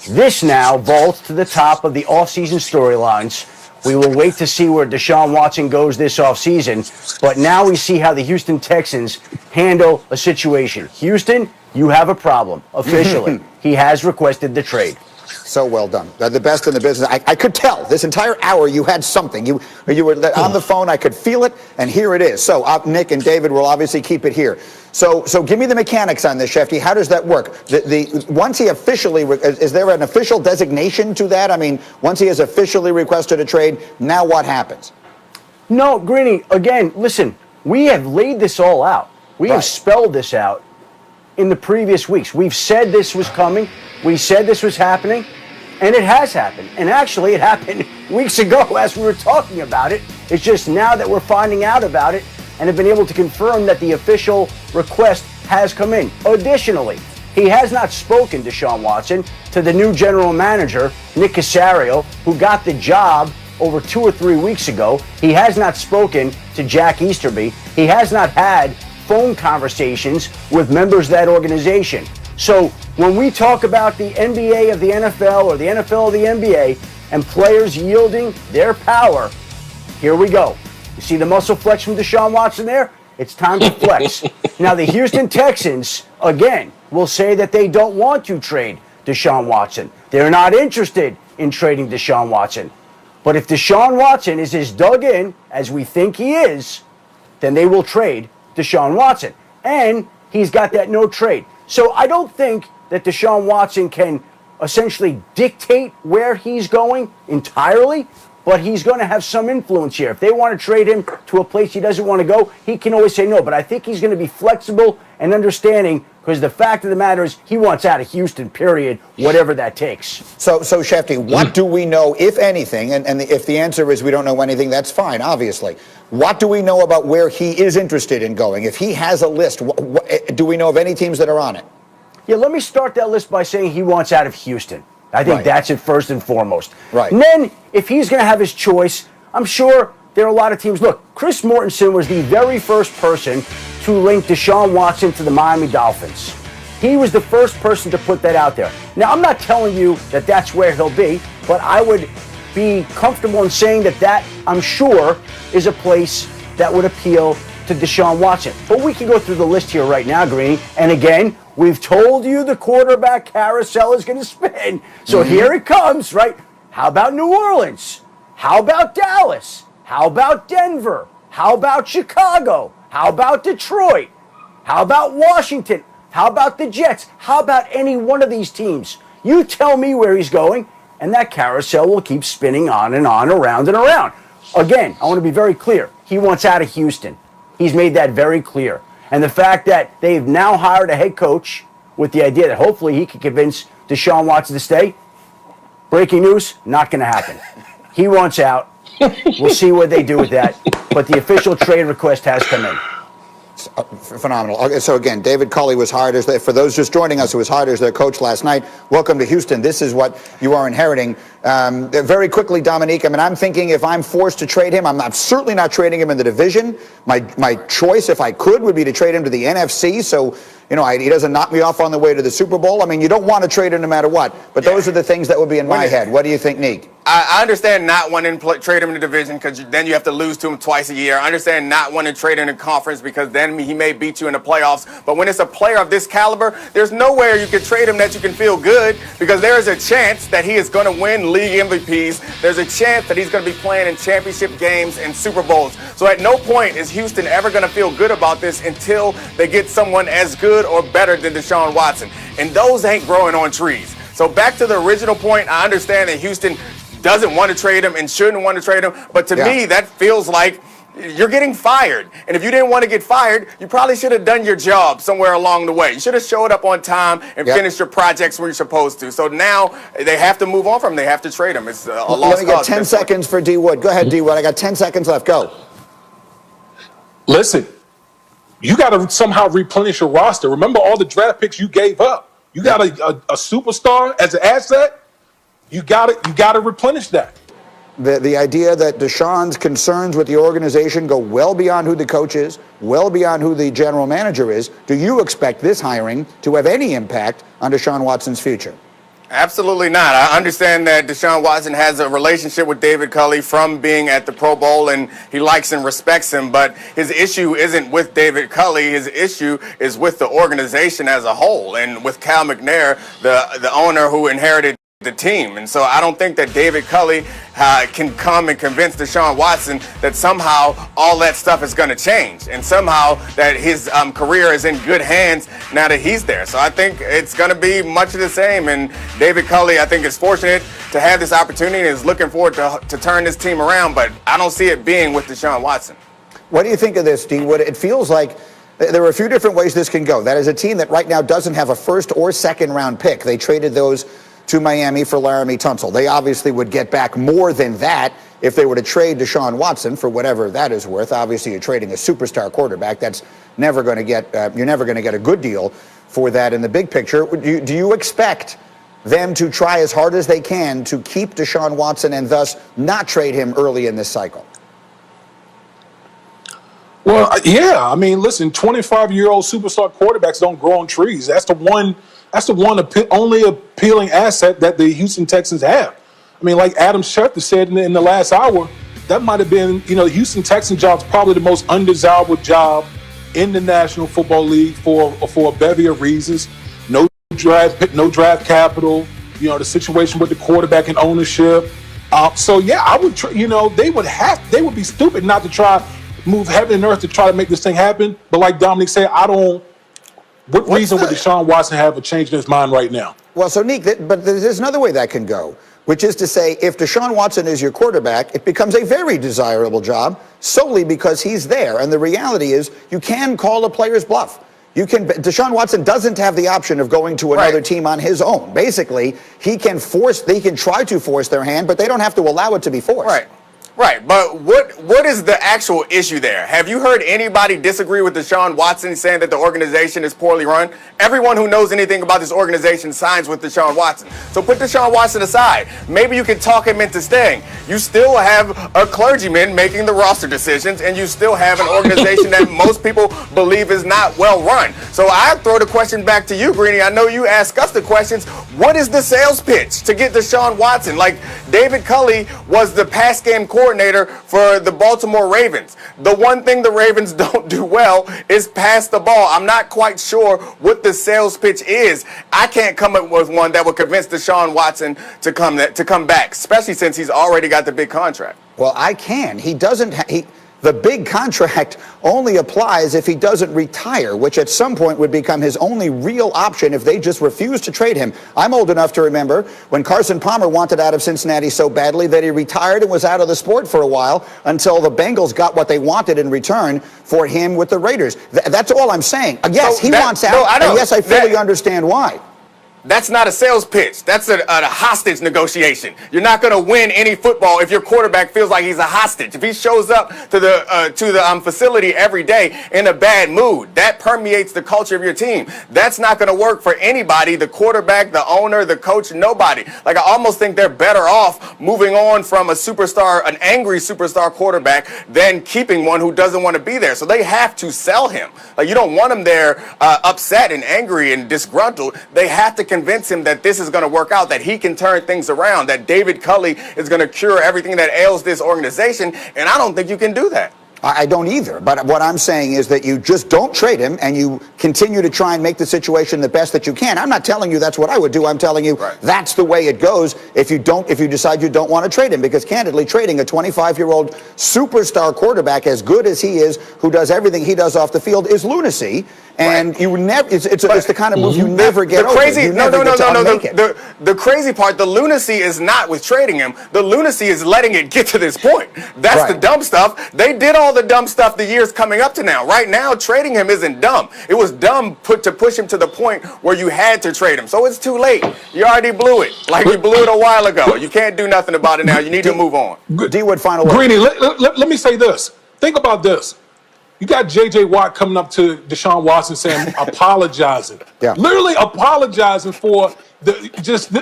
This now vaults to the top of the offseason storylines. We will wait to see where Deshaun Watson goes this offseason, but now we see how the Houston Texans handle a situation. Houston, you have a problem, officially. He has requested the trade. So well done. The best in the business. I could tell this entire hour you had something. You were on the phone. I could feel it, and here it is. So Nick and David will obviously keep it here. So give me the mechanics on this, Shefty. How does that work? Once he officially, is there an official designation to that? I mean, once he has officially requested a trade, now what happens? No, Greeny, again, listen, we have laid this all out. We have spelled this out in the previous weeks. We've said this was coming. We said this was happening, and it has happened. And actually, it happened weeks ago as we were talking about it. It's just now that we're finding out about it and have been able to confirm that the official request has come in. Additionally, he has not spoken, Deshaun Watson, to the new general manager, Nick Caserio, who got the job over 2 or 3 weeks ago. He has not spoken to Jack Easterby. He has not had phone conversations with members of that organization. So when we talk about the NBA of the NFL or the NFL of the NBA and players yielding their power, here we go. You see the muscle flex from Deshaun Watson there? It's time to flex. Now the Houston Texans, again, will say that they don't want to trade Deshaun Watson. They're not interested in trading Deshaun Watson. But if Deshaun Watson is as dug in as we think he is, then they will trade Deshaun Watson. And he's got that no trade. So I don't think that Deshaun Watson can essentially dictate where he's going entirely, but he's going to have some influence here. If they want to trade him to a place he doesn't want to go, he can always say no. But I think he's going to be flexible and understanding, because the fact of the matter is he wants out of Houston, period, whatever that takes. So Shefty, what do we know, if anything, and if the answer is we don't know anything, that's fine, obviously. What do we know about where he is interested in going? If he has a list, do we know of any teams that are on it? Yeah, let me start that list by saying he wants out of Houston. I think that's it first and foremost. Right. And then, if he's going to have his choice, I'm sure there are a lot of teams. Look, Chris Mortensen was the very first person to link Deshaun Watson to the Miami Dolphins. He was the first person to put that out there. Now, I'm not telling you that that's where he'll be, but I would be comfortable in saying that I'm sure, is a place that would appeal to Deshaun Watson. But we can go through the list here right now, Greeny. And again, we've told you the quarterback carousel is going to spin. So here it comes, right? How about New Orleans? How about Dallas? How about Denver? How about Chicago? How about Detroit? How about Washington? How about the Jets? How about any one of these teams? You tell me where he's going, and that carousel will keep spinning on and on, around and around. Again, I want to be very clear. He wants out of Houston. He's made that very clear. And the fact that they've now hired a head coach with the idea that hopefully he can convince Deshaun Watson to stay, breaking news, not going to happen. He wants out. We'll see what they do with that. But the official trade request has come in. Phenomenal. Okay, so again, David Culley was hired as, for those just joining us, who was hired as their coach last night. Welcome to Houston. This is what you are inheriting. Very quickly, Dominique, I mean, I'm thinking if I'm forced to trade him, I'm certainly not trading him in the division. My choice, if I could, would be to trade him to the NFC. So, you know, he doesn't knock me off on the way to the Super Bowl. I mean, you don't want to trade him no matter what. But those are the things that would be in my head. What do you think, Neek? I understand not wanting to trade him in the division because then you have to lose to him twice a year. I understand not wanting to trade him in the conference because then he may beat you in the playoffs. But when it's a player of this caliber, there's nowhere you can trade him that you can feel good, because there is a chance that he is going to win league MVPs. There's a chance that he's going to be playing in championship games and Super Bowls. So at no point is Houston ever going to feel good about this until they get someone as good or better than Deshaun Watson. And those ain't growing on trees. So back to the original point, I understand that Houston doesn't want to trade him and shouldn't want to trade him. But to me, that feels like you're getting fired. And if you didn't want to get fired, you probably should have done your job somewhere along the way. You should have showed up on time and finished your projects when you're supposed to. So now they have to move on from him. They have to trade him. It's a lost cause. Let me get 10 seconds for D. Wood. Go ahead, D. Wood. I got 10 seconds left. Go. Listen, you got to somehow replenish your roster. Remember all the draft picks you gave up. You got a superstar as an asset. You got to replenish that. The idea that Deshaun's concerns with the organization go well beyond who the coach is, well beyond who the general manager is. Do you expect this hiring to have any impact on Deshaun Watson's future? Absolutely not. I understand that Deshaun Watson has a relationship with David Culley from being at the Pro Bowl, and he likes and respects him, but his issue isn't with David Culley. His issue is with the organization as a whole and with Cal McNair, the owner who inherited the team. And so I don't think that David Culley can come and convince Deshaun Watson that somehow all that stuff is going to change and somehow that his career is in good hands now that he's there. So I think it's going to be much of the same. And David Culley, I think, is fortunate to have this opportunity and is looking forward to turn this team around. But I don't see it being with Deshaun Watson. What do you think of this, Dean? It feels like there are a few different ways this can go. That is a team that right now doesn't have a first or second round pick. They traded those to Miami for Laramie Tunsil. They obviously would get back more than that if they were to trade Deshaun Watson for whatever that is worth. Obviously, you're trading a superstar quarterback. That's never going to get, you're never going to get a good deal for that in the big picture. Do you expect them to try as hard as they can to keep Deshaun Watson and thus not trade him early in this cycle? Well, yeah. I mean, listen, 25-year-old superstar quarterbacks don't grow on trees. That's the one only appealing asset that the Houston Texans have. I mean, like Adam Schefter said in the last hour, that might have been, the Houston Texans job is probably the most undesirable job in the National Football League for a bevy of reasons. No draft capital, the situation with the quarterback and ownership. So yeah, I would, they would be stupid not to try move heaven and earth to try to make this thing happen. But like Dominic said, what reason would Deshaun Watson have a change in his mind right now? Well, so Nick, but there's another way that can go, which is to say, if Deshaun Watson is your quarterback, it becomes a very desirable job solely because he's there. And the reality is, you can call a player's bluff. Deshaun Watson doesn't have the option of going to another team on his own. Basically, they can try to force their hand, but they don't have to allow it to be forced. Right, but what is the actual issue there? Have you heard anybody disagree with Deshaun Watson saying that the organization is poorly run? Everyone who knows anything about this organization signs with Deshaun Watson. So put Deshaun Watson aside. Maybe you can talk him into staying. You still have a clergyman making the roster decisions, and you still have an organization that most people believe is not well run. So I throw the question back to you, Greeny. I know you ask us the questions. What is the sales pitch to get Deshaun Watson? Like, David Culley was the pass game coordinator for the Baltimore Ravens. The one thing the Ravens don't do well is pass the ball. I'm not quite sure what the sales pitch is. I can't come up with one that would convince Deshaun Watson to come back, especially since he's already got the big contract. Well, I can. The big contract only applies if he doesn't retire, which at some point would become his only real option if they just refuse to trade him. I'm old enough to remember when Carson Palmer wanted out of Cincinnati so badly that he retired and was out of the sport for a while until the Bengals got what they wanted in return for him with the Raiders. That's all I'm saying. Yes, he wants out, and yes, I fully understand why. That's not a sales pitch. That's a hostage negotiation. You're not going to win any football if your quarterback feels like he's a hostage. If he shows up to the facility every day in a bad mood, that permeates the culture of your team. That's not going to work for anybody, the quarterback, the owner, the coach, nobody. Like, I almost think they're better off moving on from an angry superstar quarterback than keeping one who doesn't want to be there. So they have to sell him. Like, you don't want him there upset and angry and disgruntled. They have to convince him that this is going to work out, that he can turn things around, that David Culley is going to cure everything that ails this organization, and I don't think you can do that. I don't either. But what I'm saying is that you just don't trade him and you continue to try and make the situation the best that you can. I'm not telling you that's what I would do. I'm telling you that's the way it goes if you decide you don't want to trade him, because candidly, trading a 25-year-old superstar quarterback as good as he is, who does everything he does off the field, is lunacy. And you never, it's the kind of move you never get over. The crazy part, the lunacy is not with trading him. The lunacy is letting it get to this point. That's the dumb stuff. They did all the dumb stuff the years coming up to now. Right now, trading him isn't dumb. It was dumb to push him to the point where you had to trade him. So it's too late. You already blew it. Like, you blew it a while ago. You can't do nothing about it now. You need to move on. D-Wood, final word. Greeny, let me say this. Think about this. You got J.J. Watt coming up to Deshaun Watson saying, apologizing. Literally apologizing for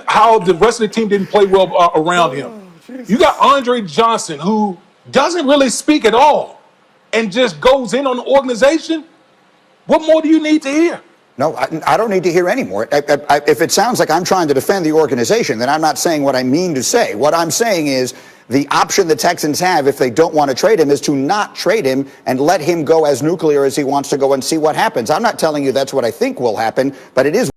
how the rest of the team didn't play well around him. You got Andre Johnson, who doesn't really speak at all and just goes in on the organization. What more do you need to hear? No, I don't need to hear any more. If it sounds like I'm trying to defend the organization, then I'm not saying what I mean to say. What I'm saying is the option the Texans have, if they don't want to trade him, is to not trade him and let him go as nuclear as he wants to go and see what happens. I'm not telling you that's what I think will happen, but it is